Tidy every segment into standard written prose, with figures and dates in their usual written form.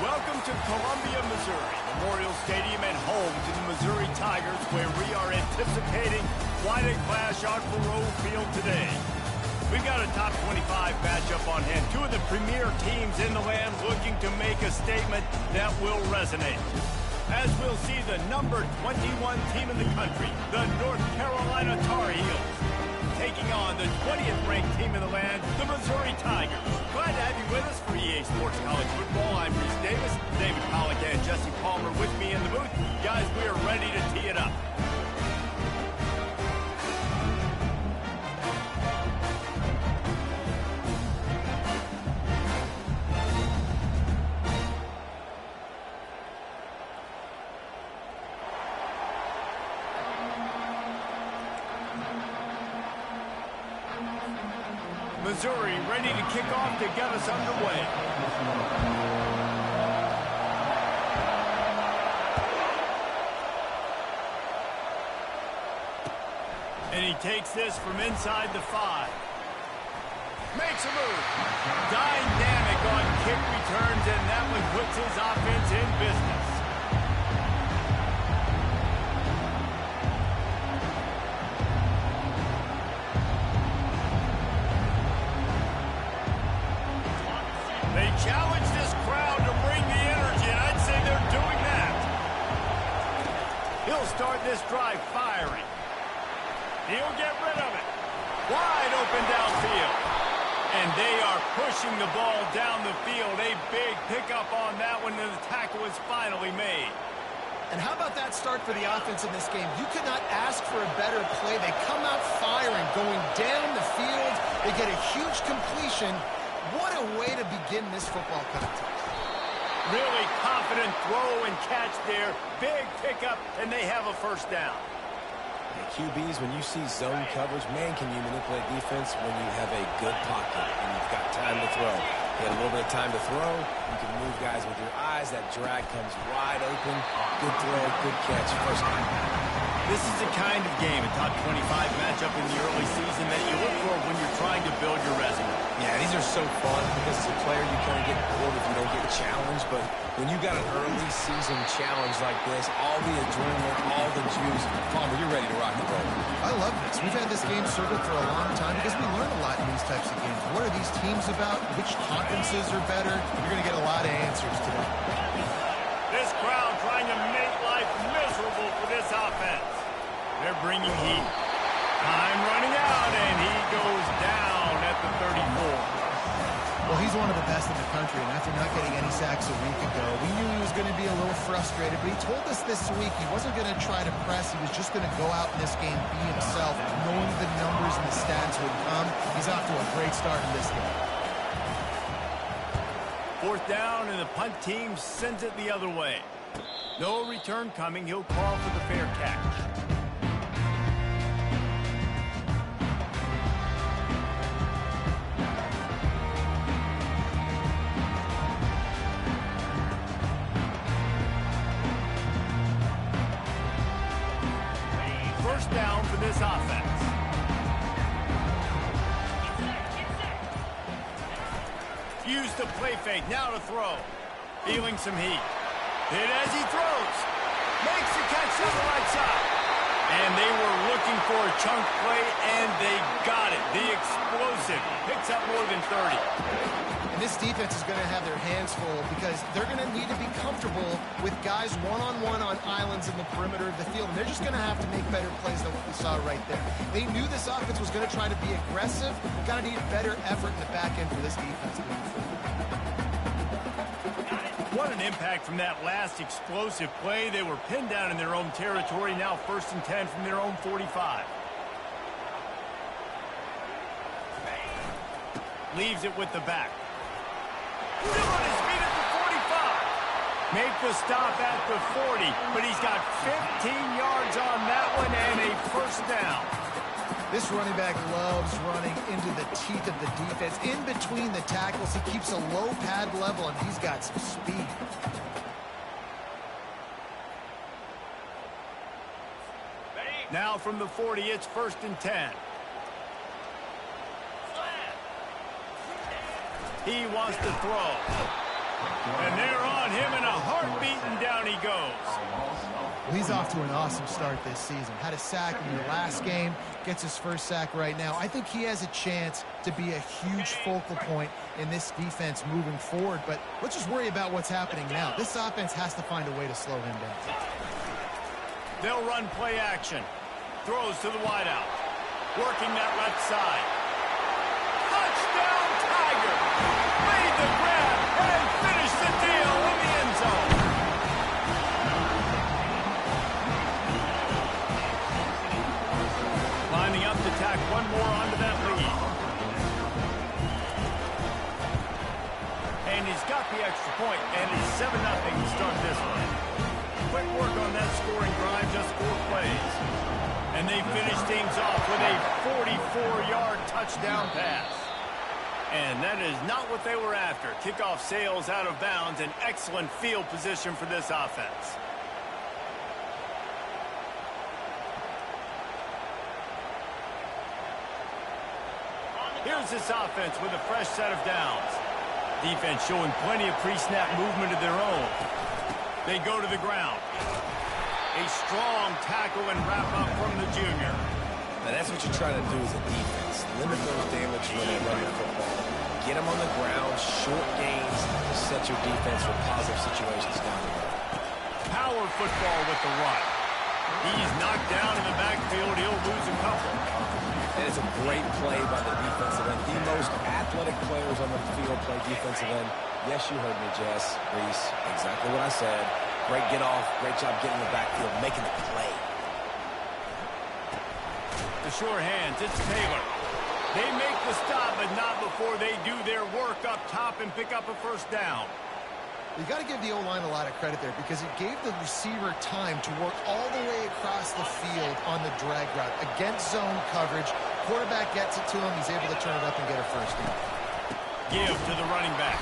Welcome to Columbia, Missouri, Memorial Stadium and home to the Missouri Tigers, where we are anticipating quite a clash on Faroe Field today. We've got a top 25 matchup on hand. Two of the premier teams in the land looking to make a statement that will resonate. As we'll see the number 21 team in the country, the North Carolina Tar Heels, taking on the 20th ranked team in the land, the Missouri Tigers. Glad to have you with us for EA Sports College Football. I'm Reese Davis, David Pollack and Jesse Palmer with me in the booth. Guys, we are ready to tee it up. Missouri ready to kick off to get us underway. And he takes this from inside the 5. Makes a move. Dynamic on kick returns, and that one puts his offense in business. They challenge this crowd to bring the energy, and I'd say they're doing that. He'll start this drive firing. He'll get rid of it. Wide open downfield. And they are pushing the ball down the field. A big pickup on that one, and the tackle is finally made. And how about that start for the offense in this game? You could not ask for a better play. They come out firing, going down the field. They get a huge completion. What a way to begin this football contest. Really confident throw and catch there. Big pickup, and they have a first down. Yeah, QBs, when you see zone coverage, man, can you manipulate defense when you have a good pocket and you've got time to throw. You got a little bit of time to throw. You can move guys with your eyes. That drag comes wide open. Good throw, good catch, first down. This is the kind of game, a top 25 matchup in the early season, that you look for when you're trying to build your resume. Yeah, these are so fun because as a player you kind of get bored if you don't get challenged, but when you got an early season challenge like this, all the adrenaline, all the juice, Palmer, you're ready to rock and roll. I love this. We've had this game circled for a long time because we learn a lot in these types of games. What are these teams about? Which conferences are better? You're going to get a lot of answers today. This crowd trying to make life miserable for this offense. They're bringing heat. Time running out, and he goes down at the 34. Well, he's one of the best in the country, and after not getting any sacks a week ago, we knew he was going to be a little frustrated, but he told us this week he wasn't going to try to press. He was just going to go out in this game, be himself, knowing the numbers and the stats would come. He's off to a great start in this game. Fourth down, and the punt team sends it the other way. No return coming. He'll call for the fair catch. First down for this offense. Used to play fake, now to throw. Feeling some heat. Hit as he throws. Makes the catch on the right side. And they were looking for a chunk play, and they got it. The explosive picks up more than 30. And this defense is going to have their hands full because they're going to need to be comfortable with guys one-on-one on islands in the perimeter of the field. And they're just going to have to make better plays than what we saw right there. They knew this offense was going to try to be aggressive. Got to need better effort in the back end for this defense moving forward. What an impact from that last explosive play. They were pinned down in their own territory. Now 1st and 10 from their own 45. Leaves it with the back. Still on his feet at the 45. Make the stop at the 40, but he's got 15 yards on that one and a first down. This running back loves running into the teeth of the defense. In between the tackles, he keeps a low pad level, and he's got some speed. Now from the 40, it's 1st and 10. He wants to throw. And they're on him in a heartbeat, and down he goes. Well, he's off to an awesome start this season. Had a sack in the last game, gets his first sack right now. I think he has a chance to be a huge focal point in this defense moving forward, but let's just worry about what's happening now. This offense has to find a way to slow him down. They'll run play action. Throws to the wideout. Working that left side. Touchdown, Tiger! Made the grab and finished the deal in the end zone. Lining up to tack one more onto that lead. And he's got the extra point, and it's 7-0 to start this one. Quick work on that scoring drive, just 4 plays. And they finish things off with a 44-yard touchdown pass. And that is not what they were after. Kickoff sails out of bounds, an excellent field position for this offense. Here's this offense with a fresh set of downs. Defense showing plenty of pre-snap movement of their own. They go to the ground. A strong tackle and wrap up from the junior. Now that's what you're trying to do as a defense. Limit those damage when they run the football. Get them on the ground, short gains, set your defense for positive situations down the road. Power football with the run. He's knocked down in the backfield. He'll lose a couple. And it's a great play by the defensive end. The most athletic players on the field play defensive end. Yes, you heard me, Jess, Reese. Exactly what I said. Great get off. Great job getting in the backfield, making the play. The sure hands. It's Taylor. They make the stop, but not before they do their work up top and pick up a first down. You got to give the O-line a lot of credit there because it gave the receiver time to work all the way across the field on the drag route against zone coverage. Quarterback gets it to him. He's able to turn it up and get a first down. Give to the running back.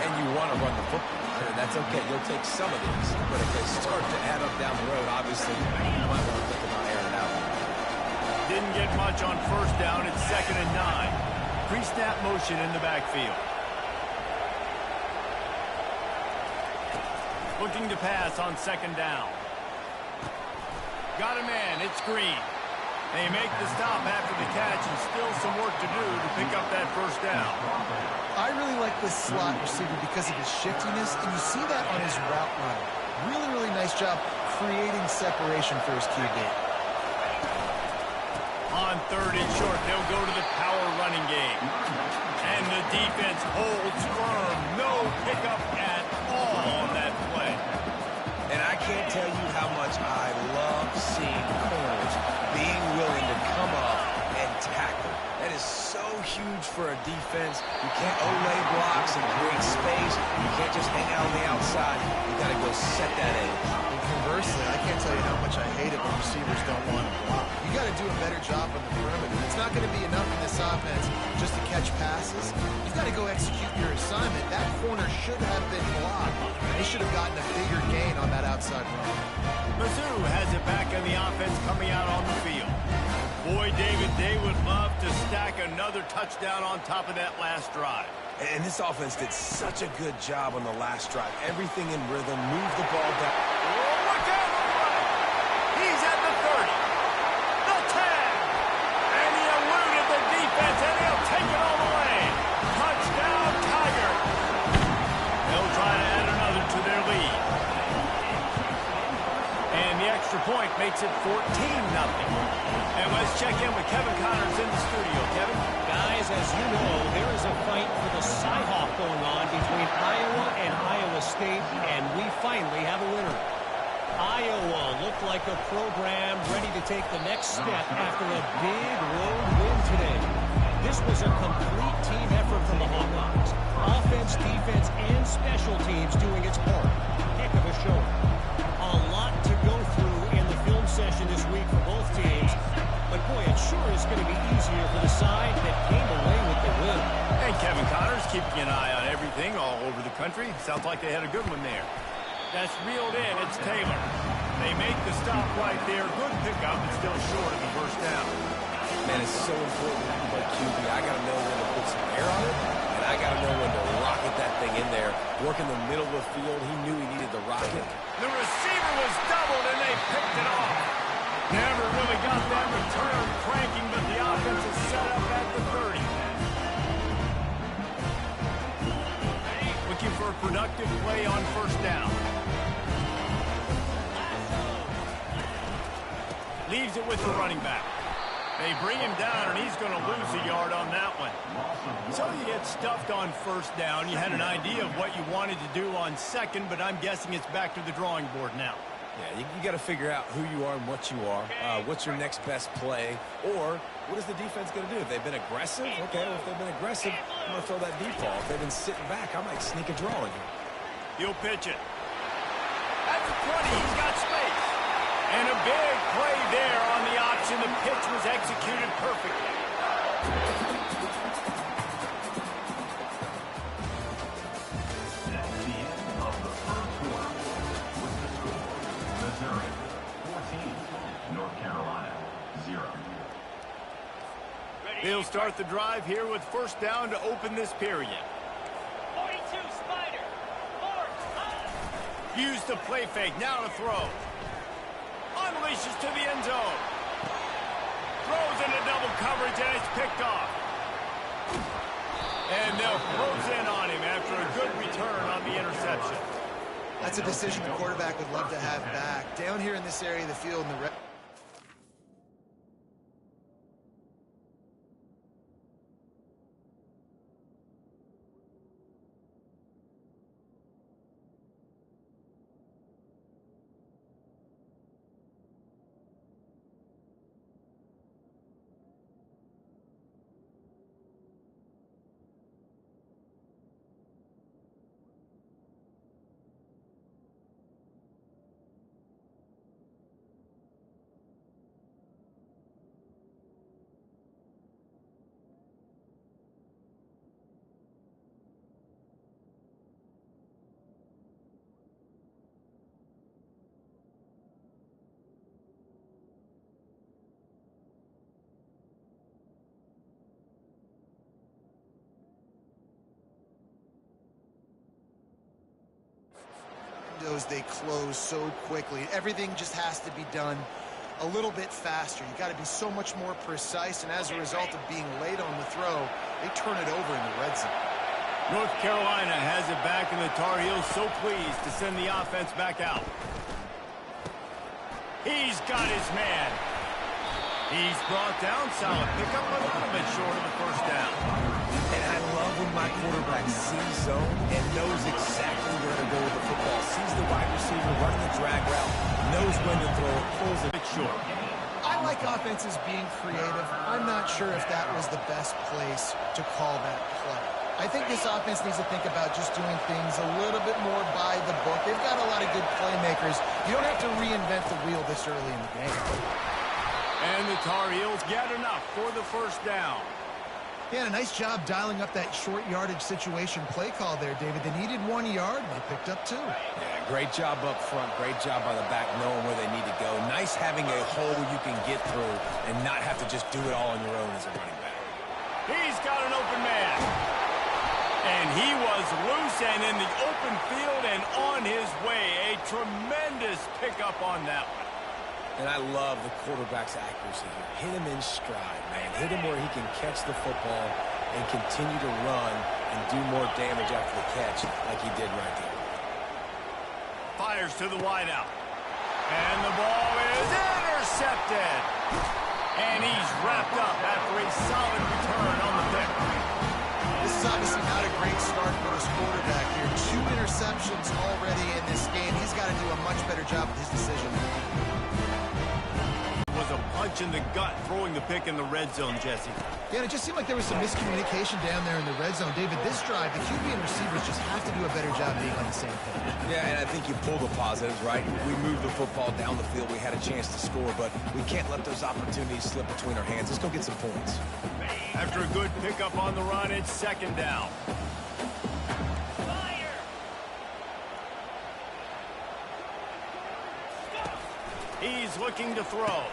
And you want to run the football. That's okay. You'll take some of these. But if they start to add up down the road, obviously, you might want to think about airing it out. Didn't get much on first down. It's 2nd and 9. Pre-snap motion in the backfield. Looking to pass on 2nd down. Got a man. It's Green. They make the stop after the catch and still some work to do to pick up that first down. I really like this slot receiver because of his shiftiness, and you see that on his route running. Really, really nice job creating separation for his QB. On 3rd and short, they'll go to the power running game. And the defense holds firm. No pickup at all on that play. And I can't tell you how much I love seeing corners being willing to come up and tackle. That is so huge for a defense. You can't olay blocks and create space. You can't just hang out on the outside. You got to go set that edge. And conversely, I can't tell you how much I hate it when receivers don't want to block. You got to do a better job on the perimeter. It's not going to be enough in this offense just to catch passes. You've got to go execute your assignment. That corner should have been blocked, and they should have gotten a bigger gain on that outside run. Mizzou has it back in the offense coming out on the field. Boy, David, they would love to stack another touchdown on top of that last drive. And this offense did such a good job on the last drive. Everything in rhythm, moved the ball down. Oh, look out on the right. He's at the 30. The 10. And he eluded the defense, and he'll take it all the way. Touchdown, Tiger. They'll try to add another to their lead. And the extra point makes it 14-0. And let's check in with Kevin Connors in the studio. Kevin? Guys, as you know, there is a fight for the Cyhawk going on between Iowa and Iowa State, and we finally have a winner. Iowa looked like a program ready to take the next step after a big road win today. This was a complete team effort from the Hawkeyes. Offense, defense, and special teams doing its part. Heck of a show. A lot to go through in the film session this week for both teams. But, boy, it sure is going to be easier for the side that came away with the win. And Kevin Connors keeping an eye on everything all over the country. Sounds like they had a good one there. That's reeled in. It's Taylor. They make the stop right there. Good pickup, but still short of the first down. Man, it's so important to play QB. I got to know when to put some air on it, and I I got to know when to rocket that thing in there. Work in the middle of the field. He knew he needed the rocket. The receiver was doubled, and they picked it off. Never really got that return cranking, but the offense is set up at the 30. Looking for a productive play on first down. Leaves it with the running back. They bring him down, and he's going to lose a yard on that one. So you get stuffed on first down. You had an idea of what you wanted to do on second, but I'm guessing it's back to the drawing board now. Yeah, you got to figure out who you are and what you are. What's your next best play? Or what is the defense going to do? If they've been aggressive, okay, well, if they've been aggressive, I'm going to throw that deep ball. If they've been sitting back, I might sneak a draw in here. He'll pitch it. At the 20, he's got space. And a big play there on the option. The pitch was executed perfectly. That's the end of the first quarter. With the score, Missouri 14, North Carolina 0. They'll start the drive here with first down to open this period. 42, Spider. 4, Use the play fake. Now to throw. Unleashes to the end zone. Throws into double coverage, and it's picked off. And they'll close in on him after a good return on the interception. That's a decision the quarterback would love to have back. Down here in this area of the field in the red. They close so quickly. Everything just has to be done a little bit faster. You got to be so much more precise, and as a result of being late on the throw, they turn it over in the red zone. North Carolina has it back, and the Tar Heels so pleased to send the offense back out. He's got his man. He's brought down. Solid pickup, a little bit short of the first down. And I love when my quarterback sees zone and knows exactly where to go with the football. Sees the wide receiver running the drag route, knows when to throw it, pulls it short. I like offenses being creative. I'm not sure if that was the best place to call that play. I think this offense needs to think about just doing things a little bit more by the book. They've got a lot of good playmakers. You don't have to reinvent the wheel this early in the game. And the Tar Heels get enough for the first down. Yeah, a nice job dialing up that short yardage situation play call there, David. They needed 1 yard, and they picked up 2. Yeah, great job up front. Great job by the back knowing where they need to go. Nice having a hole you can get through and not have to just do it all on your own as a running back. He's got an open man. And he was loose and in the open field and on his way. A tremendous pickup on that one. And I love the quarterback's accuracy here. Hit him in stride, man. Hit him where he can catch the football and continue to run and do more damage after the catch like he did right there. Fires to the wideout. And the ball is intercepted. And he's wrapped up after a solid return on the pick. This is obviously not a great start for this quarterback here. 2 interceptions already in this game. He's got to do a much better job with his decision. Was a punch in the gut throwing the pick in the red zone, Jesse. Yeah, and it just seemed like there was some miscommunication down there in the red zone. David, this drive, the QB and receivers just have to do a better job being on the same page. Yeah, and I think you pull the positives, right? We moved the football down the field. We had a chance to score, but we can't let those opportunities slip between our hands. Let's go get some points. After a good pickup on the run, it's second down. Fire. He's looking to throw.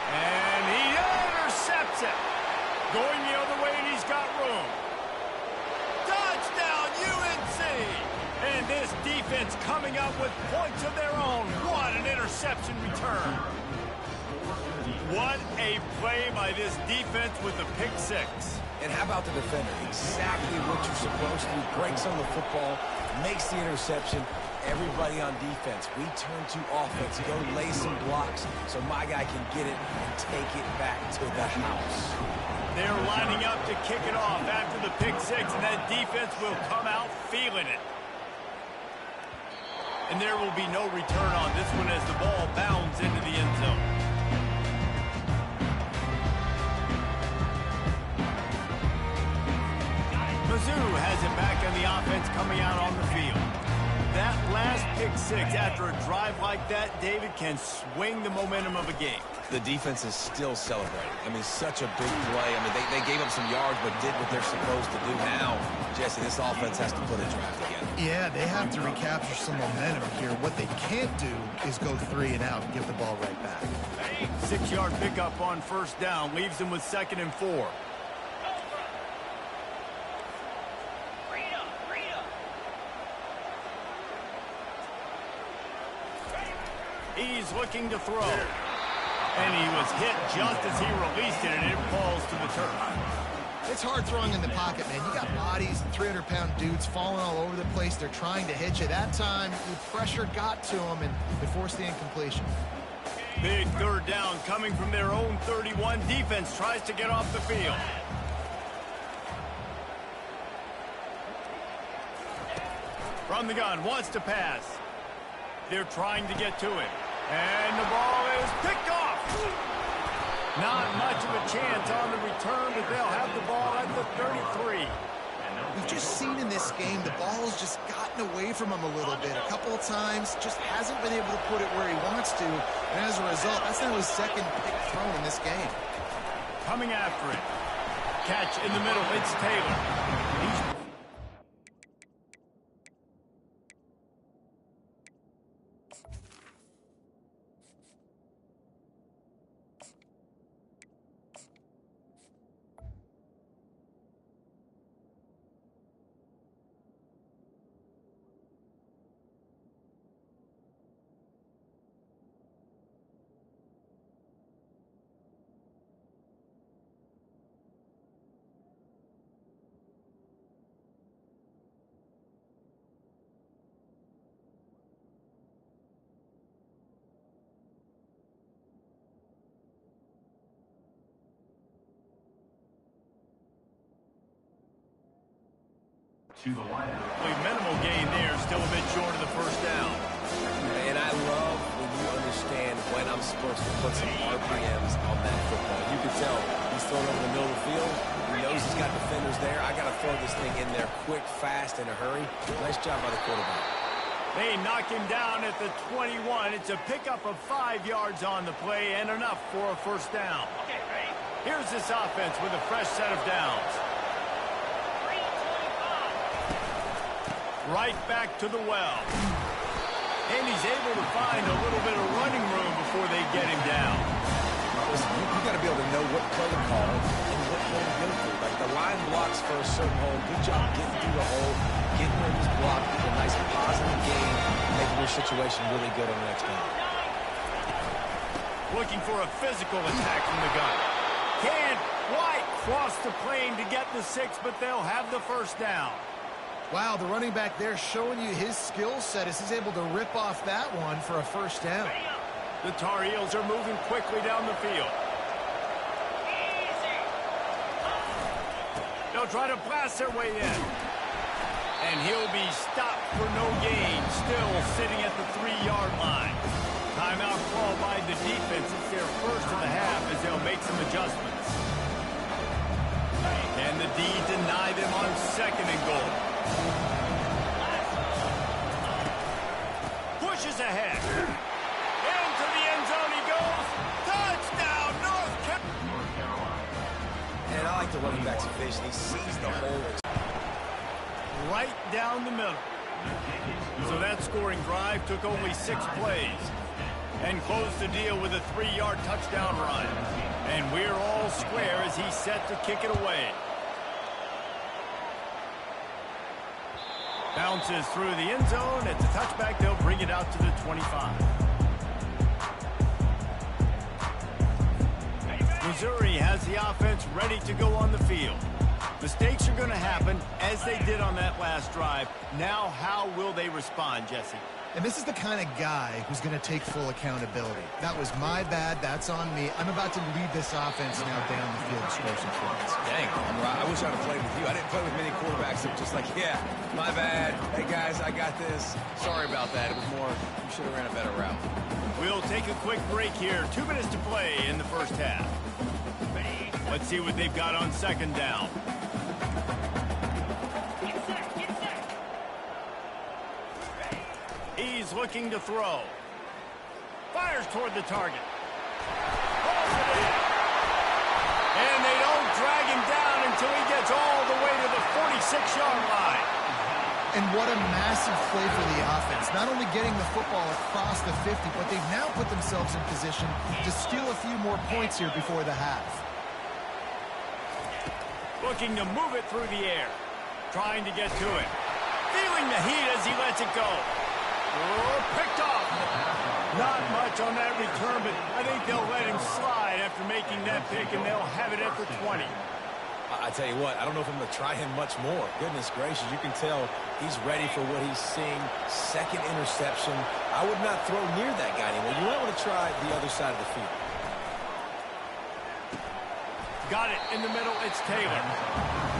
And he intercepts it. Going the other way, and he's got room. this defense coming up with points of their own. What an interception return. What a play by this defense with the pick six. And how about the defender? Exactly what you're supposed to do. Breaks on the football, makes the interception. Everybody on defense, we turn to offense. Go lay some blocks so my guy can get it and take it back to the house. They're lining up to kick it off after the pick six, and that defense will come out feeling it. And there will be no return on this one as the ball bounds into the end zone. Mizzou has it back on the offense coming out on the field. That last pick six after a drive like that, David, can swing the momentum of a game. The defense is still celebrating. I mean, such a big play. I mean, they gave up some yards but did what they're supposed to do. Now, Jesse, this offense has to put a drive together. Yeah, they have to recapture some momentum here. What they can't do is go 3 and out and give the ball right back. 6-yard pickup on first down leaves them with 2nd and 4. He's looking to throw. And he was hit just as he released it, and it falls to the turf. It's hard throwing in the pocket, man. You got bodies, 300-pound dudes falling all over the place. They're trying to hit you. That time, the pressure got to him, and they forced the incompletion. Big third down coming from their own 31. Defense tries to get off the field. From the gun, wants to pass. They're trying to get to it. And the ball is picked off. Not much of a chance on the return, but they'll have the ball at the 33. We've just seen in this game the ball's just gotten away from him a little bit. A couple of times, just hasn't been able to put it where he wants to. And as a result, that's now his 2nd pick thrown in this game. Coming after it. Catch in the middle. It's Taylor. He's to the line. minimal gain there, still a bit short of the first down. And I love when you understand when I'm supposed to put some RPMs on that football. You can tell he's throwing over the middle of the field. He knows he's got defenders there. I got to throw this thing in there quick, fast, in a hurry. Nice job by the quarterback. They knock him down at the 21. It's a pickup of 5 yards on the play and enough for a first down. Okay, ready? Here's this offense with a fresh set of downs. 3:25. Right back to the well. And he's able to find a little bit of running room before they get him down. Listen, you got to be able to know what play to call and what play to go through. Like the line blocks for a certain hole. Good job getting through the hole, getting where he's blocked, getting a nice positive gain, making your situation really good on the next game. Looking for a physical attack from the gun. Can't quite cross the plane to get the 6, but they'll have the first down. Wow, the running back there showing you his skill set as he's able to rip off that one for a first down. The Tar Heels are moving quickly down the field. They'll try to blast their way in. And he'll be stopped for no gain, still sitting at the 3-yard line. Timeout called by the defense. It's their first of the half as they'll make some adjustments. And the D deny them on 2nd and goal. Pushes ahead. Into the end zone he goes. Touchdown, North Carolina. And I like the running back's vision. He sees the hole. Right down the middle. So that scoring drive took only 6 plays. And closed the deal with a 3-yard touchdown run. And we're all square as he's set to kick it away. Bounces through the end zone. It's a touchback. They'll bring it out to the 25. Missouri has the offense ready to go on the field. Mistakes are going to happen as they did on that last drive. Now, how will they respond, Jesse? And this is the kind of guy who's going to take full accountability. That was my bad. That's on me. I'm about to lead this offense now down the field to score some points. Dang, I wish I'd have played with you. I didn't play with many quarterbacks that were just like, yeah, my bad. Hey, guys, I got this. Sorry about that. It was more, you should have ran a better route. We'll take a quick break here. 2 minutes to play in the first half. Let's see what they've got on second down. He's looking to throw. Fires toward the target. Pulls it in. And they don't drag him down until he gets all the way to the 46-yard line. And what a massive play for the offense. Not only getting the football across the 50, but they've now put themselves in position to steal a few more points here before the half. Looking to move it through the air. Trying to get to it. Feeling the heat as he lets it go. Oh, picked off. Not much on that return, but I think they'll let him slide after making that pick, and they'll have it at the 20. I tell you what, I don't know if I'm going to try him much more. Goodness gracious, you can tell he's ready for what he's seeing. Second interception. I would not throw near that guy anymore. You might want to try the other side of the field. Got it in the middle. It's Taylor.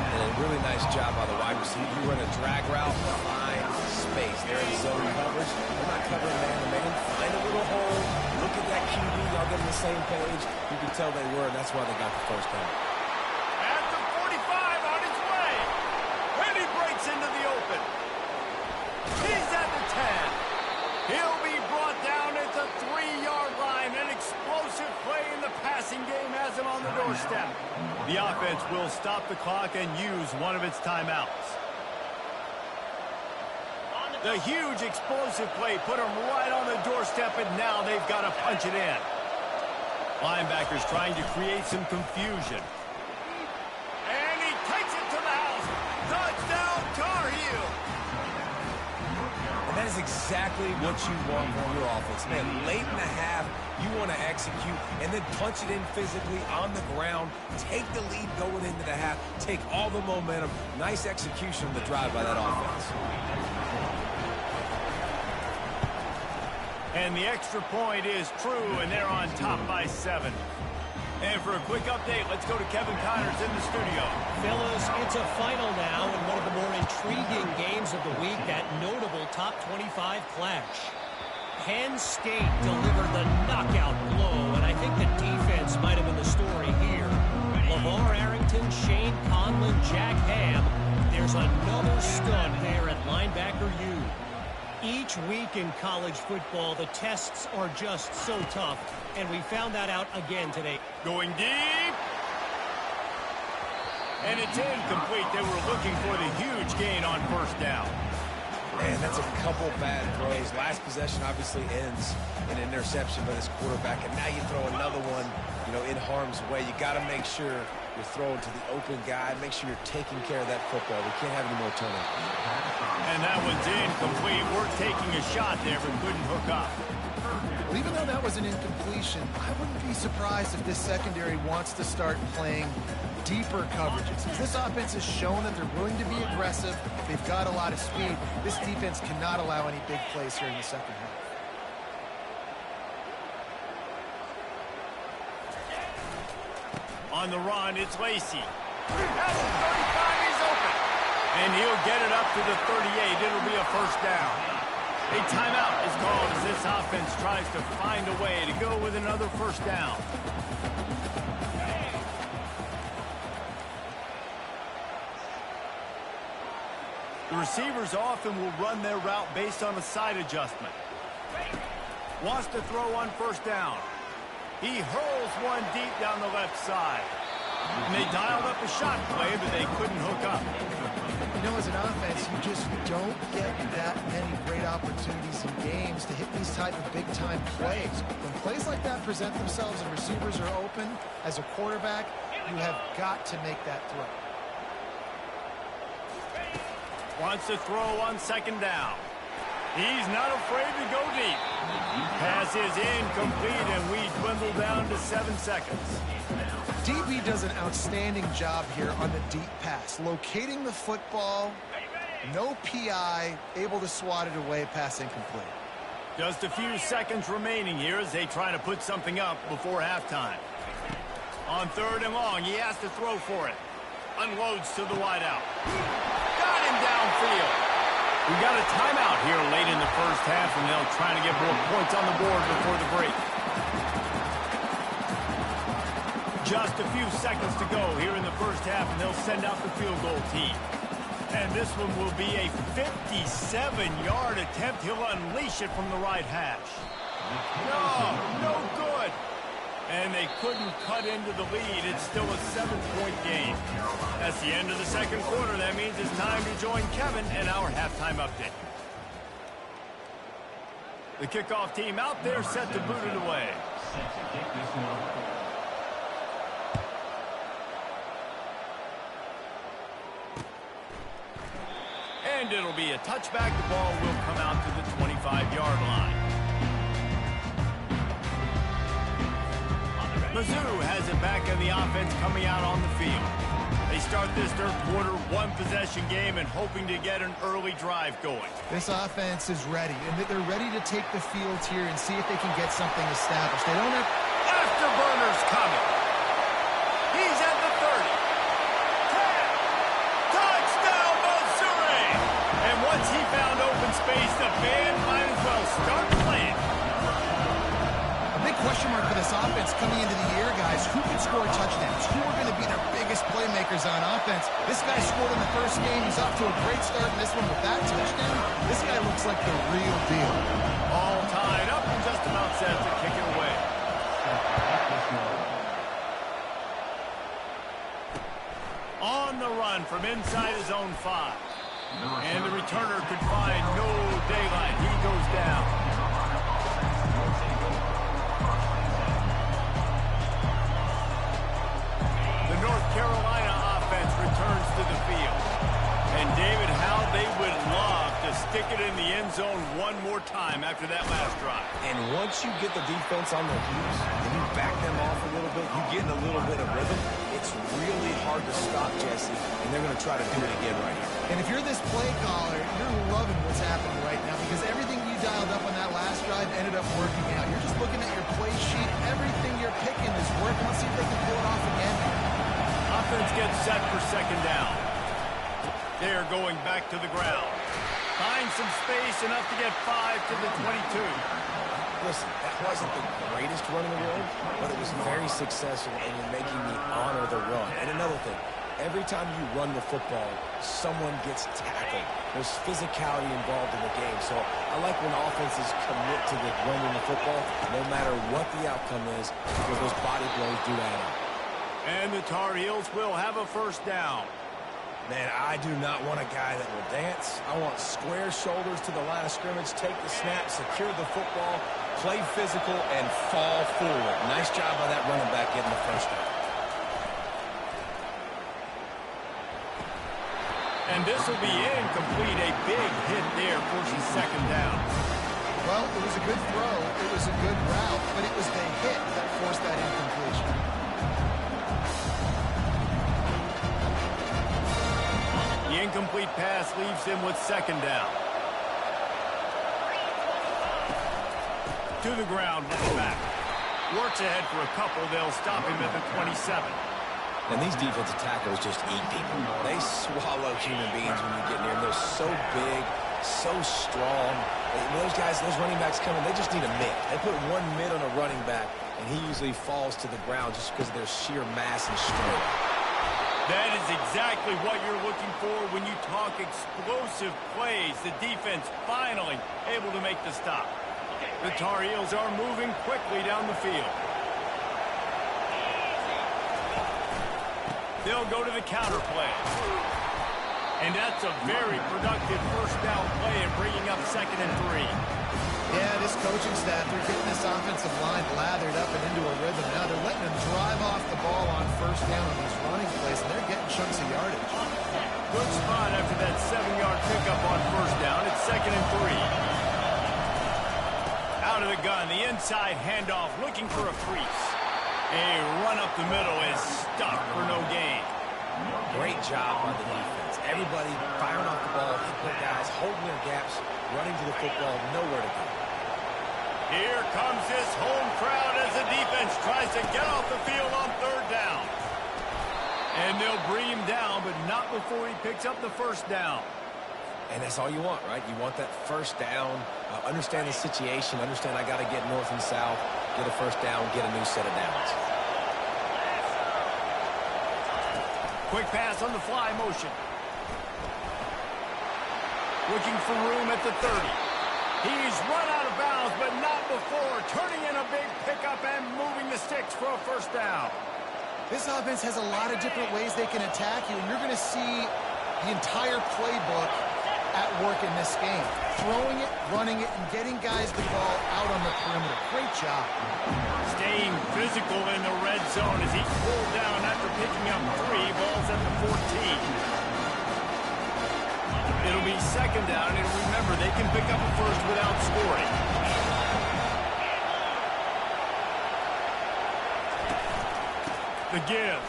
And a really nice job by the wide receiver. You run a drag route, find space. They're in zone coverage. They're not covering man-to-man. Find a little hole. Look at that QB. Y'all get on the same page. You can tell they were, and that's why they got the first down. At the 45, on his way. And he breaks into the open. He's at the 10. He'll be brought down at the 3-yard line. An explosive play in the passing game has him on the doorstep. The offense will stop the clock and use one of its timeouts. The huge explosive play put him right on the doorstep, and now they've got to punch it in. Linebackers trying to create some confusion. And he takes it to the house. Touchdown, Tar Heel. That is exactly what you want from your offense. Man, late in the half, you want to execute and then punch it in physically on the ground. Take the lead going into the half. Take all the momentum. Nice execution of the drive by that offense. And the extra point is true, and they're on top by 7. And for a quick update, let's go to Kevin Connors in the studio. Fellas, it's a final now in one of the more intriguing games of the week, that notable top 25 clash. Penn State delivered the knockout blow, and I think the defense might have been the story here. LeVar Arrington, Shane Conlon, Jack Ham. There's another stud there at linebacker U. Each week in college football, the tests are just so tough, and we found that out again today. Going deep. And it's incomplete. They were looking for the huge gain on first down. Man, that's a couple bad throws. Last possession obviously ends in an interception by this quarterback, and now you throw another one, in harm's way. You got to make sure you're throwing to the open guy. Make sure you're taking care of that football. We can't have any more turnovers. And that one's incomplete. We're taking a shot there, but couldn't hook up. Well, even though that was an incompletion, I wouldn't be surprised if this secondary wants to start playing deeper coverages. As this offense has shown that they're willing to be aggressive, they've got a lot of speed. This defense cannot allow any big plays here in the second half. On the run, it's Lacey. At the 35, he's open. And he'll get it up to the 38. It'll be a first down. A timeout is called as this offense tries to find a way to go with another first down. The receivers often will run their route based on a side adjustment. Wants to throw on first down. He hurls one deep down the left side. And they dialed up a shot play, but they couldn't hook up. As an offense, you just don't get that many great opportunities in games to hit these type of big-time plays. When plays like that present themselves and receivers are open, as a quarterback, you have got to make that throw. Wants to throw on second down. He's not afraid to go deep. Pass is incomplete, and we dwindle down to 7 seconds. DB does an outstanding job here on the deep pass. Locating the football, no PI, able to swat it away, pass incomplete. Just a few seconds remaining here as they try to put something up before halftime. On 3rd and long, he has to throw for it. Unloads to the wideout. Got him downfield. We got a timeout here late in the first half, and they'll try to get more points on the board before the break. Just a few seconds to go here in the first half, and they'll send out the field goal team. And this one will be a 57-yard attempt. He'll unleash it from the right hash. No good. And they couldn't cut into the lead. It's still a 7-point game. That's the end of the second quarter. That means it's time to join Kevin and our halftime update. The kickoff team out there set to boot it away. Set to kick this one. And it'll be a touchback. The ball will come out to the 25-yard line. Mizzou has it back in the offense coming out on the field. They start this third quarter one-possession game and hoping to get an early drive going. This offense is ready, and they're ready to take the field here and see if they can get something established. They don't have... Afterburners coming. He's at the 30. 10. Touchdown, Missouri! And once he found open space, the band might as well start playing. Big question mark for this offense coming into the year, guys. Who can score touchdowns? Who are going to be their biggest playmakers on offense? This guy scored in the first game. He's off to a great start in this one with that touchdown. This guy looks like the real deal. All tied up and just about set to kick it away. On the run from inside his own 5. And the returner could find no daylight. He goes down. North Carolina offense returns to the field. And David, how they would love to stick it in the end zone one more time after that last drive. And once you get the defense on their heels and you back them off a little bit, you get in a little bit of rhythm, it's really hard to stop, Jesse, and they're going to try to do it again right here. And if you're this play caller, you're loving what's happening right now because everything you dialed up on that last drive ended up working out. You're just looking at your play sheet. Everything you're picking is working. Let's see if they can pull it off again. Offense gets set for second down. They're going back to the ground. Find some space, enough to get 5 to the 22. Listen, that wasn't the greatest run in the world, but it was very successful, and you're making me honor the run. And another thing, every time you run the football, someone gets tackled. There's physicality involved in the game. So I like when offenses commit to the running the football, no matter what the outcome is, because those body blows do add up. And the Tar Heels will have a first down. Man, I do not want a guy that will dance. I want square shoulders to the line of scrimmage, take the snap, secure the football, play physical, and fall forward. Nice job by that running back getting the first down. And this will be incomplete. A big hit there forces second down. Well, it was a good throw. It was a good route, but it was the hit that forced that incompletion. The incomplete pass leaves him with second down. To the ground with the back. Works ahead for a couple. They'll stop him at the 27. And these defensive tackles just eat people. They swallow human beings when you get near them. They're so big, so strong. When those guys, those running backs come in, they just need a mid. They put one mid on a running back, and he usually falls to the ground just because of their sheer mass and strength. That is exactly what you're looking for when you talk explosive plays. The defense finally able to make the stop. The Tar Heels are moving quickly down the field. They'll go to the counter play. And that's a very productive first down play and bringing up 2nd and 3. Yeah, this coaching staff, they're getting this offensive line lathered up and into a rhythm. Now they're letting them drive off the ball on first down on these running plays, and they're getting chunks of yardage. good spot after that 7-yard pickup on first down. It's 2nd and 3. Out of the gun, the inside handoff, looking for a crease. A run up the middle is stuck for no gain. Great job on the defense. Everybody firing off the ball, hitting guys, holding their gaps, running to the football, nowhere to go. Here comes this home crowd as the defense tries to get off the field on 3rd down. And they'll bring him down, but not before he picks up the first down. And that's all you want, right? You want that first down, understand the situation, understand I got to get north and south, get a first down, get a new set of downs. Quick pass on the fly motion. Looking for room at the 30. He's run out of bounds, but not before turning in a big pickup and moving the sticks for a first down. This offense has a lot of different ways they can attack you, and you're going to see the entire playbook at work in this game. Throwing it, running it, and getting guys the ball out on the perimeter. Great job. Staying physical in the red zone as he pulled down after picking up 3 balls at the 14. It'll be 2nd down, and remember, they can pick up a first without scoring. The give.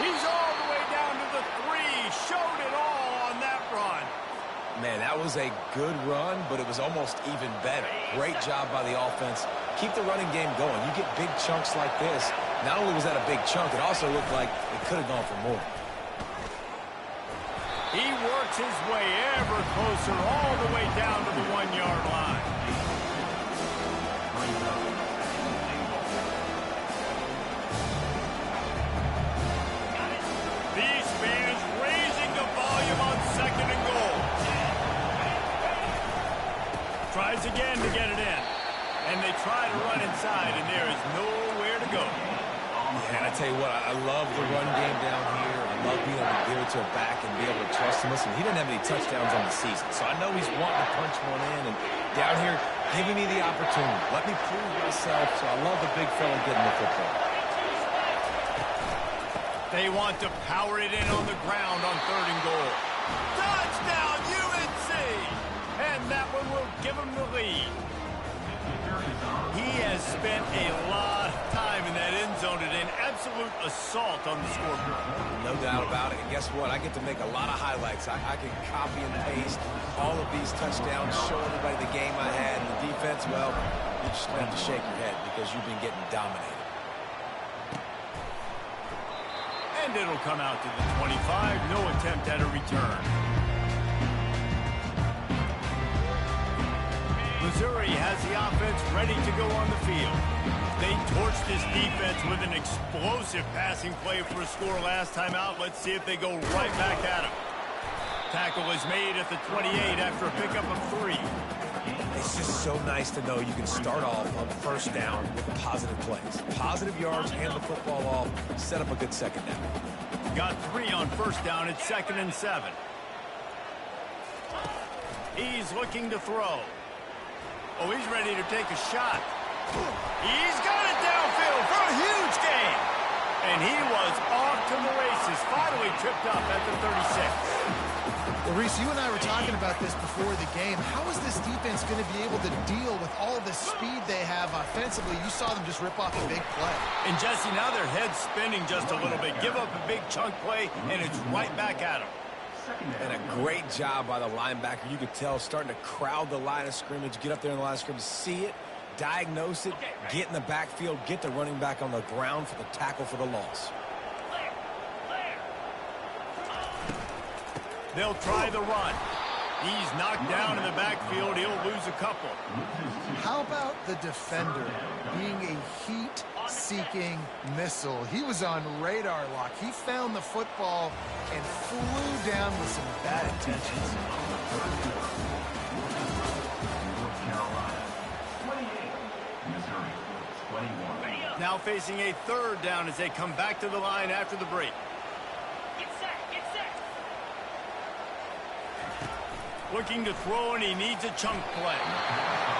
He's all the way down to the 3. Showed it all on that run. Man, that was a good run, but it was almost even better. Great job by the offense. Keep the running game going. You get big chunks like this. Not only was that a big chunk, it also looked like it could have gone for more. He works his way ever closer all the way down to the 1-yard line. These fans raising the volume on 2nd and goal. Tries again to get it in. And they try to run inside, and there is nowhere to go. Yeah, and I tell you what, I love the run game down here. I love being able to give it to a back and be able to trust him. Listen, he didn't have any touchdowns on the season, so I know he's wanting to punch one in. And down here, giving me the opportunity. Let me prove myself, so I love the big fella getting the football. They want to power it in on the ground on 3rd and goal. Touchdown, UNC! And that one will give them the lead. He has spent a lot of time in that end zone and an absolute assault on the scoreboard. No doubt about it. And guess what? I get to make a lot of highlights. I can copy and paste all of these touchdowns, show everybody the game I had. And the defense, well, you just have to shake your head because you've been getting dominated. And it'll come out to the 25. No attempt at a return. Missouri has the offense ready to go on the field. They torched this defense with an explosive passing play for a score last time out. Let's see if they go right back at him. Tackle is made at the 28 after a pickup of 3. It's just so nice to know you can start off on first down with positive plays. Positive yards, hand the football off, set up a good second down. Got 3 on first down. It's 2nd and 7. He's looking to throw. Oh, he's ready to take a shot. He's got it downfield for a huge gain. And he was off to the races, finally tripped up at the 36. Well, Reese, you and I were talking about this before the game. How is this defense going to be able to deal with all the speed they have offensively? You saw them just rip off a big play. And, Jesse, now their head's spinning just a little bit. Give up a big chunk play, and it's right back at them. And a great job by the linebacker. You could tell starting to crowd the line of scrimmage, get up there in the line of scrimmage, see it, diagnose it, get in the backfield, get the running back on the ground for the tackle for the loss. They'll try the run. He's knocked down in the backfield. He'll lose a couple. How about the defender being a heat-seeking missile? He was on radar lock. He found the football and flew down with some bad intentions. Now facing a 3rd down as they come back to the line after the break. Looking to throw, and he needs a chunk play.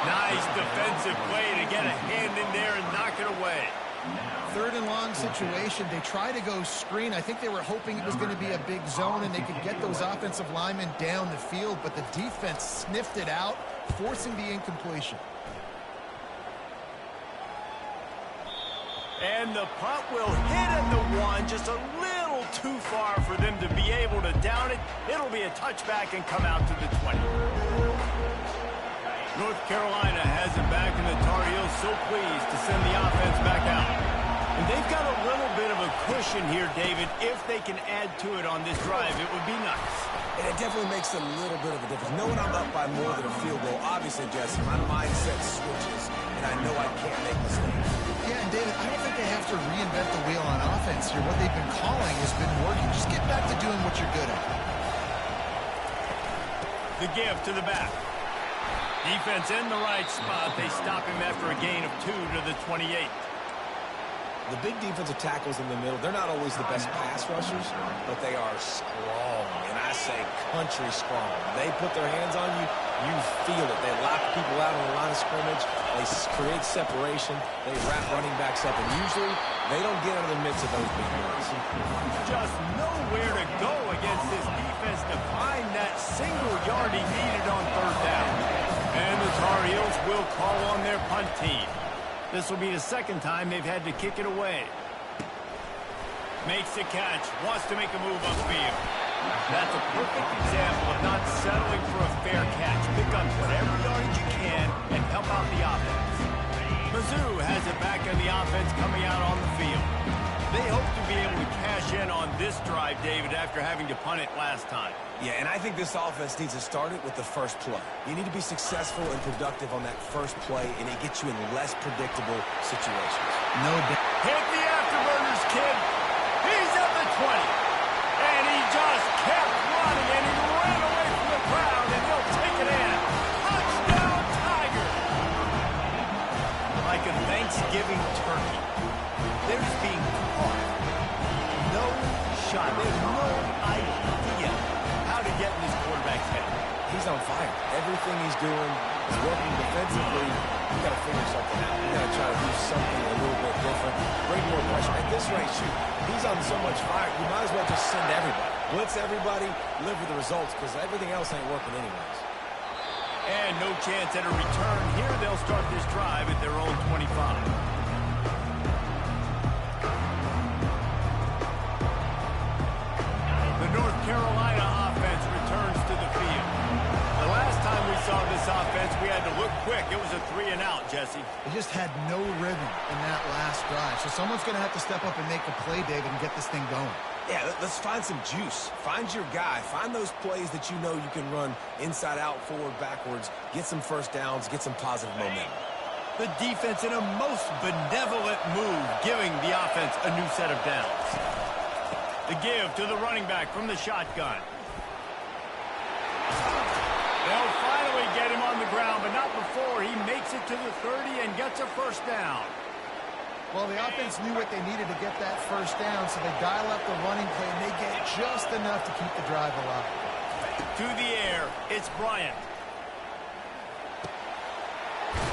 Nice defensive play to get a hand in there and knock it away. Third and long situation. They try to go screen. I think they were hoping it was going to be a big zone and they could get those offensive linemen down the field, but the defense sniffed it out, forcing the incompletion. And the punt will hit at the 1, just a little too far for them to be able to down it. It'll be a touchback and come out to the 20. North Carolina has it back, and the Tar Heels so pleased to send the offense back out. And they've got a little bit of a cushion here, David. If they can add to it on this drive, it would be nice. And it definitely makes a little bit of a difference. Knowing I'm up by more than a field goal, obviously, Jesse, my mindset switches, and I know I can't make mistakes. Yeah, and David, I don't think they have to reinvent the wheel on offense here. What they've been calling has been working. Just get back to doing what you're good at. The give to the back. Defense in the right spot. They stop him after a gain of 2 to the 28. The big defensive tackles in the middle, they're not always the best pass rushers, but they are strong, and I say country strong. They put their hands on you, you feel it. They lock people out on the line of scrimmage. They create separation. They wrap running backs up, and usually they don't get out of the midst of those big guys. Just nowhere to go against this defense to find that single yard he needed on third down. And the Tar Heels will call on their punt team. This will be the second time they've had to kick it away. Makes the catch. Wants to make a move upfield. That's a perfect example of not settling for a fair catch. Pick up whatever yardage you can and help out the offense. Mizzou has it back in the offense coming out on the field. They hope to be able to cash in on this drive, David, after having to punt it last time. Yeah, and I think this offense needs to start it with the first play. You need to be successful and productive on that first play, and it gets you in less predictable situations. No doubt. Hit the afterburners, kid. He's at the 20. And he just kept running, and he ran away from the crowd, and he'll take it in. Touchdown, Tigers! Like a Thanksgiving turkey. They're just being caught. No shot. There's no idea how to get in this quarterback's head. He's on fire. Everything he's doing is working defensively. You got to figure something out. You got to try to do something a little bit different. Bring more pressure. At this rate, shoot, he's on so much fire, you might as well just send everybody. Blitz everybody, live with the results, because everything else ain't working anyways. And no chance at a return. Here they'll start this drive at their own 25. North Carolina offense returns to the field. The last time we saw this offense, we had to look quick. It was a 3-and-out, Jesse. They just had no rhythm in that last drive. So someone's going to have to step up and make a play, David, and get this thing going. Yeah, let's find some juice. Find your guy. Find those plays that you know you can run inside out, forward, backwards. Get some first downs. Get some positive momentum. The defense in a most benevolent move, giving the offense a new set of downs. The give to the running back from the shotgun. They'll finally get him on the ground, but not before he makes it to the 30 and gets a first down. Well, the offense knew what they needed to get that first down, so they dial up the running play, and they get just enough to keep the drive alive. To the air, it's Bryant.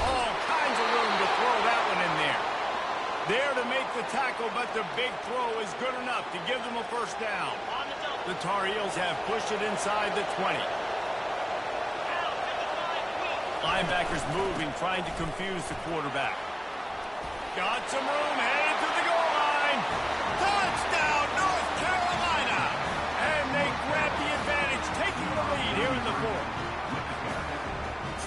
All kinds of room to throw that one in there. There to make the tackle, but the big throw is good enough to give them a first down. The Tar Heels have pushed it inside the 20. Linebackers moving, trying to confuse the quarterback. Got some room, headed to the goal line. Touchdown, North Carolina! And they grab the advantage, taking the lead here in the fourth.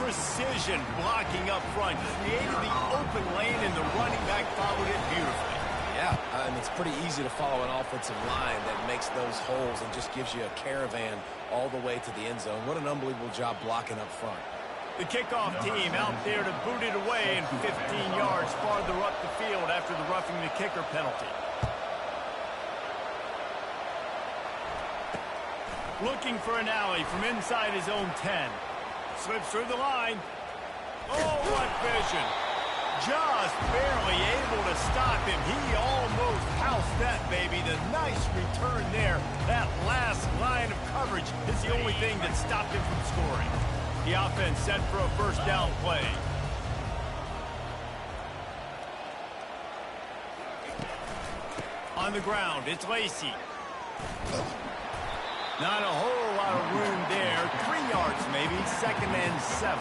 Precision blocking up front, created the open lane, and the running back followed it beautifully. Yeah, and it's pretty easy to follow an offensive line that makes those holes and just gives you a caravan all the way to the end zone. What an unbelievable job blocking up front. The kickoff team out there to boot it away and 15 yards farther up the field after the roughing the kicker penalty. Looking for an alley from inside his own 10. Slips through the line. Oh, what vision. Just barely able to stop him. He almost housed that, baby. The nice return there. That last line of coverage is the only thing that stopped him from scoring. The offense set for a first down play. On the ground, it's Lacey. Not a whole lot of room there. 3 yards maybe, 2nd and 7.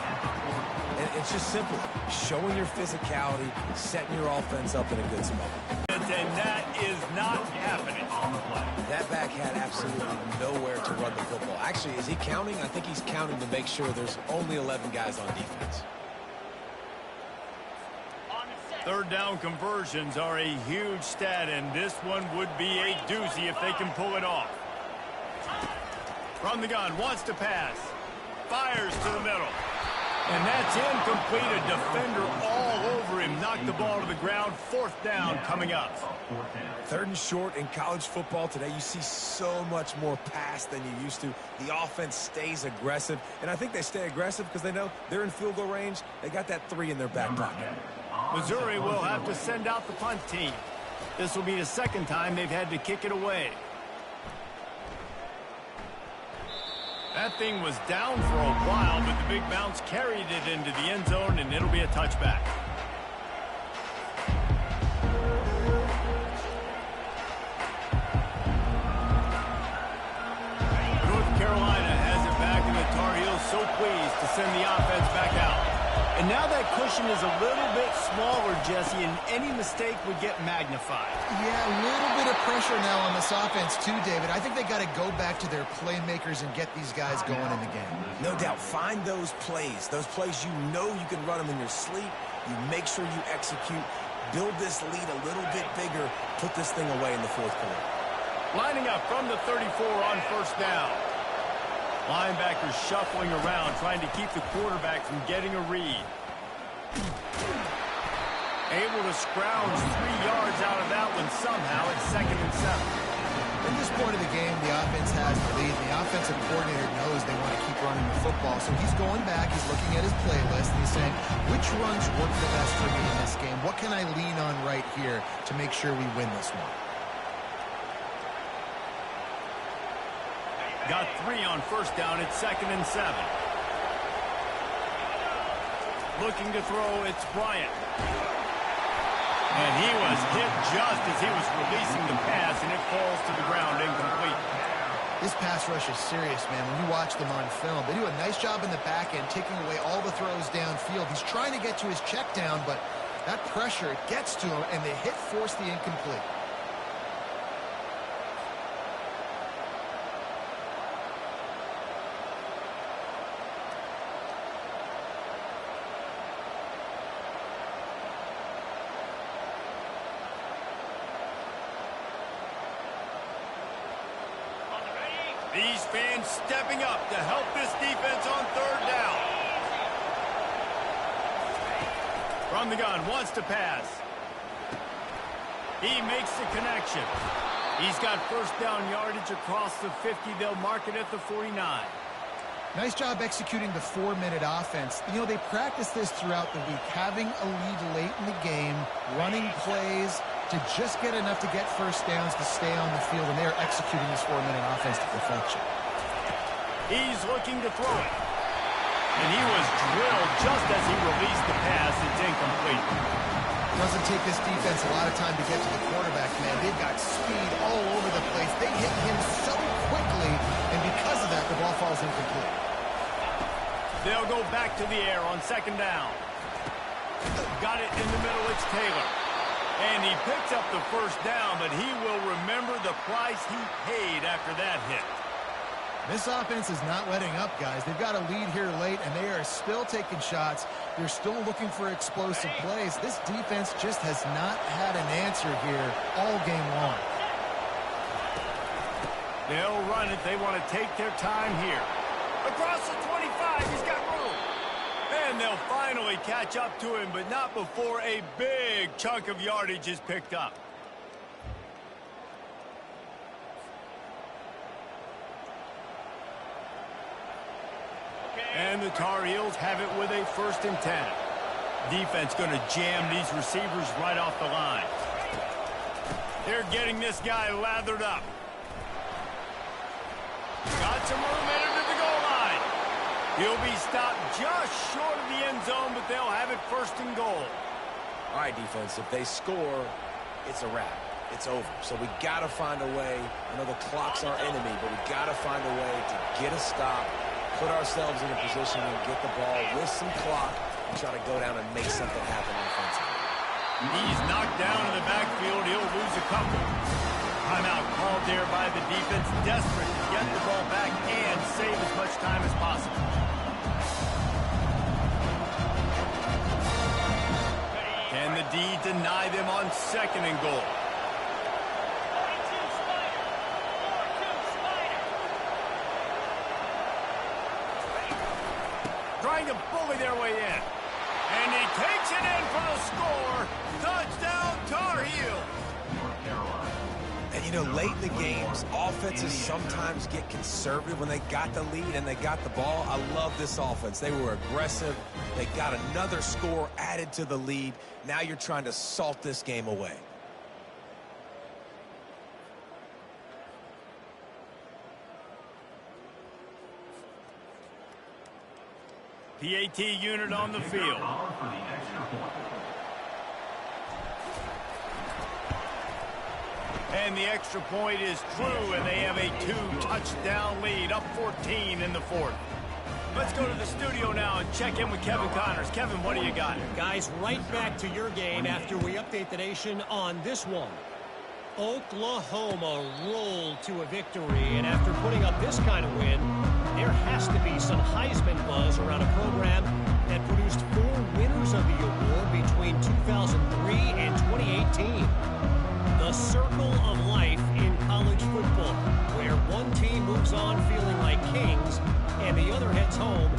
And it's just simple. Showing your physicality, setting your offense up in a good spot. And that is not happening. That back had absolutely nowhere to run the football. Actually, is he counting? I think he's counting to make sure there's only 11 guys on defense. 3rd down conversions are a huge stat, and this one would be a doozy if they can pull it off. From the gun, wants to pass. Fires to the middle. And that's incomplete. A defender all over him. Knocked the ball to the ground. 4th down coming up. 3rd and short in college football today. You see so much more pass than you used to. The offense stays aggressive. And I think they stay aggressive because they know they're in field goal range. They got that 3 in their back pocket. Missouri will have to send out the punt team. This will be the 2nd time they've had to kick it away. That thing was down for a while, but the big bounce carried it into the end zone, and it'll be a touchback. North Carolina has it back, and the Tar Heels so pleased to send the offense back out. And now that cushion is a little bit smaller, Jesse, and any mistake would get magnified. Yeah, a little bit of pressure now on this offense too, David. I think they got to go back to their playmakers and get these guys going in the game. No doubt. Find those plays you know you can run them in your sleep. You make sure you execute. Build this lead a little bit bigger. Put this thing away in the 4th quarter. Lining up from the 34 on 1st down. Linebackers shuffling around, trying to keep the quarterback from getting a read. Able to scrounge 3 yards out of that one somehow at 2nd and 7. At this point of the game, the offense has the lead. The offensive coordinator knows they want to keep running the football. So he's going back, he's looking at his playlist, and he's saying, which runs work the best for me in this game? What can I lean on right here to make sure we win this one? Got 3 on 1st down at 2nd and 7. Looking to throw, it's Bryant. And he was hit just as he was releasing the pass, and it falls to the ground incomplete. This pass rush is serious, man. When you watch them on film, they do a nice job in the back end, taking away all the throws downfield. He's trying to get to his check down, but that pressure, it gets to him, and the hit forced the incomplete. These fans stepping up to help this defense on 3rd down. From the gun, wants to pass. He makes the connection. He's got 1st down yardage across the 50. They'll mark it at the 49. Nice job executing the 4-minute offense. You know, they practice this throughout the week, having a lead late in the game, running plays to just get enough to get 1st downs to stay on the field, and they are executing this 4-minute offense to perfection. He's looking to throw it. And he was drilled just as he released the pass. It's incomplete. It doesn't take this defense a lot of time to get to the quarterback, man. They've got speed all over the place. They hit him so quickly, and because of that, the ball falls incomplete. They'll go back to the air on 2nd down. Got it in the middle. It's Taylor. And he picks up the 1st down, but he will remember the price he paid after that hit. This offense is not letting up, guys. They've got a lead here late, and they are still taking shots. They're still looking for explosive plays. This defense just has not had an answer here all game long. They'll run it. They want to take their time here. Across the 25, he's got room. And they'll finally catch up to him, but not before a big chunk of yardage is picked up. And the Tar Heels have it with a 1st and 10. Defense going to jam these receivers right off the line. They're getting this guy lathered up. Got some room headed to the goal line. He'll be stopped just short of the end zone, but they'll have it 1st and goal. All right, defense, if they score, it's a wrap. it's over. So we got to find a way. I know the clock's our enemy, but we got to find a way to get a stop, put ourselves in a position and get the ball with some clock and try to go down and make something happen offensively. He's knocked down in the backfield. He'll lose a couple. Timeout called there by the defense, desperate to get the ball back and save as much time as possible. Can the D deny them on 2nd and goal? Trying to bully their way in. And he takes it in for the score. Touchdown, Tar Heels. And, you know, late in the games, offenses sometimes get conservative when they got the lead and they got the ball. I love this offense. They were aggressive. They got another score added to the lead. Now you're trying to salt this game away. PAT unit on the field. And the extra point is true, and they have a 2-touchdown lead, up 14 in the 4th. Let's go to the studio now and check in with Kevin Connors. Kevin, what do you got? Guys, right back to your game after we update the nation on this one. Oklahoma rolled to a victory, and after putting up this kind of win, there has to be some Heisman buzz around a program that produced 4 winners of the award between 2003 and 2018. The circle of life in college football, where one team moves on feeling like kings and the other heads home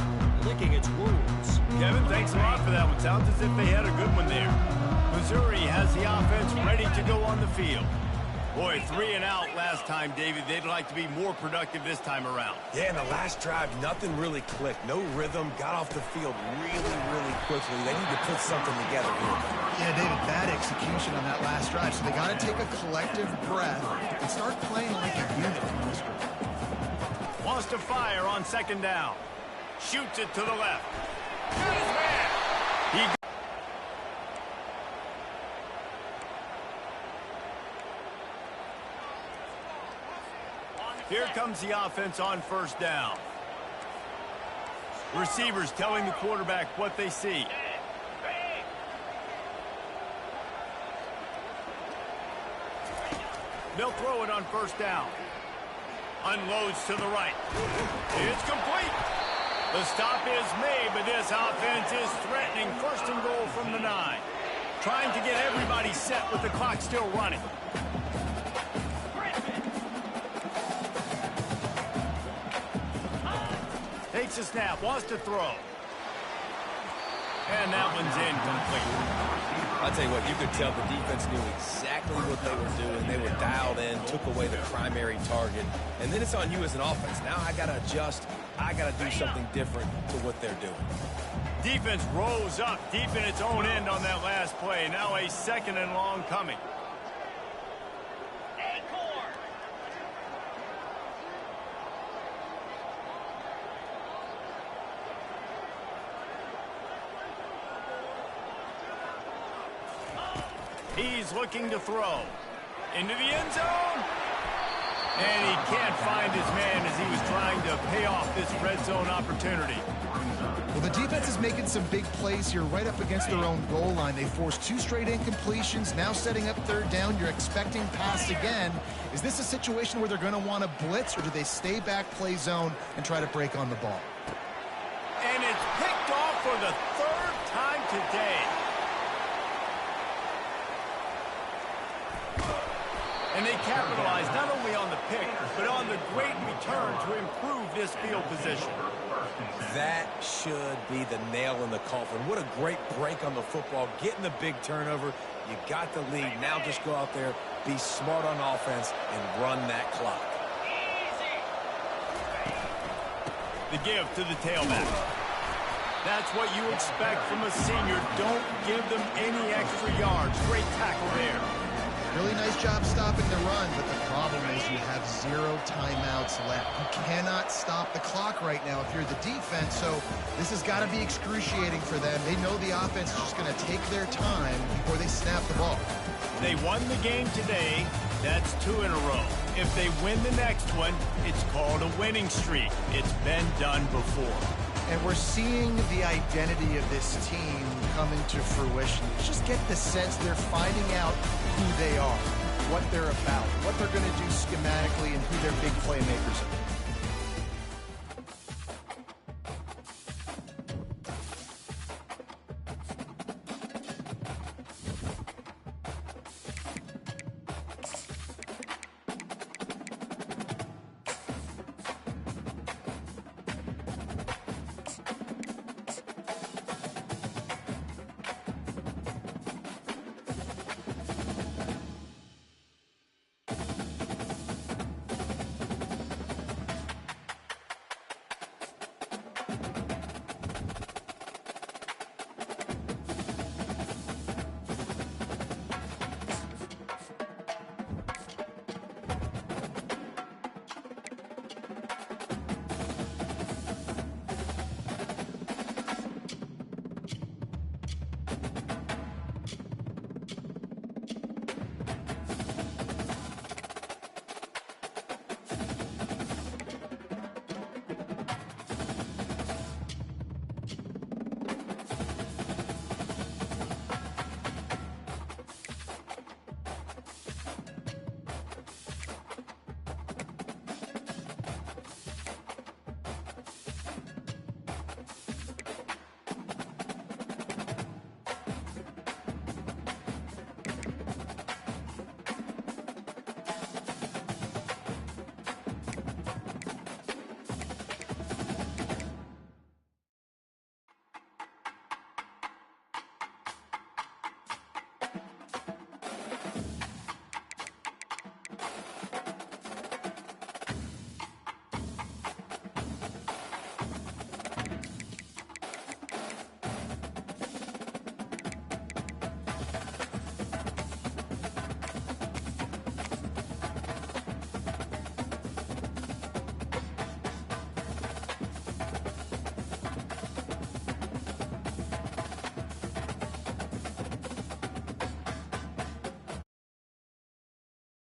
licking its wounds. Kevin, thanks a lot for that one. Sounds as if they had a good one there. Missouri has the offense ready to go on the field. Boy, 3 and out last time, David. They'd like to be more productive this time around. Yeah, in the last drive, nothing really clicked. No rhythm, got off the field really quickly. They need to put something together here. Yeah, David, bad execution on that last drive. So they got to take a collective breath and start playing like a unit from this group. Wants to fire on 2nd down. Shoots it to the left. Got his man. Here comes the offense on 1st down. Receivers telling the quarterback what they see. They'll throw it on 1st down. Unloads to the right. It's complete. The stop is made, but this offense is threatening 1st and goal from the 9. Trying to get everybody set with the clock still running. Takes a snap, wants to throw. And that one's incomplete. I'll tell you what, you could tell the defense knew exactly what they were doing. They were dialed in, took away the primary target. And then it's on you as an offense. Now I got to adjust. I got to do something different to what they're doing. Defense rose up deep in its own end on that last play. Now a 2nd and long coming. He's looking to throw. Into the end zone. And he can't find his man as he was trying to pay off this red zone opportunity. Well, the defense is making some big plays here right up against their own goal line. They forced 2 straight incompletions, now setting up 3rd down. You're expecting pass again. Is this a situation where they're going to want to blitz, or do they stay back, play zone, and try to break on the ball? And it's picked off for the 3rd time today. And they capitalize not only on the pick, but on the great return to improve this field position. That should be the nail in the coffin. What a great break on the football. Getting the big turnover. You got the lead. Now just go out there, be smart on offense, and run that clock. The give to the tailback. That's what you expect from a senior. Don't give them any extra yards. Great tackle there. Really nice job stopping the run, but the problem is you have 0 timeouts left. You cannot stop the clock right now if you're the defense, so this has got to be excruciating for them. They know the offense is just going to take their time before they snap the ball. They won the game today. That's 2 in a row. If they win the next one, it's called a winning streak. It's been done before. And we're seeing the identity of this team come into fruition. You just get the sense they're finding out who they are, what they're about, what they're going to do schematically, and who their big playmakers are.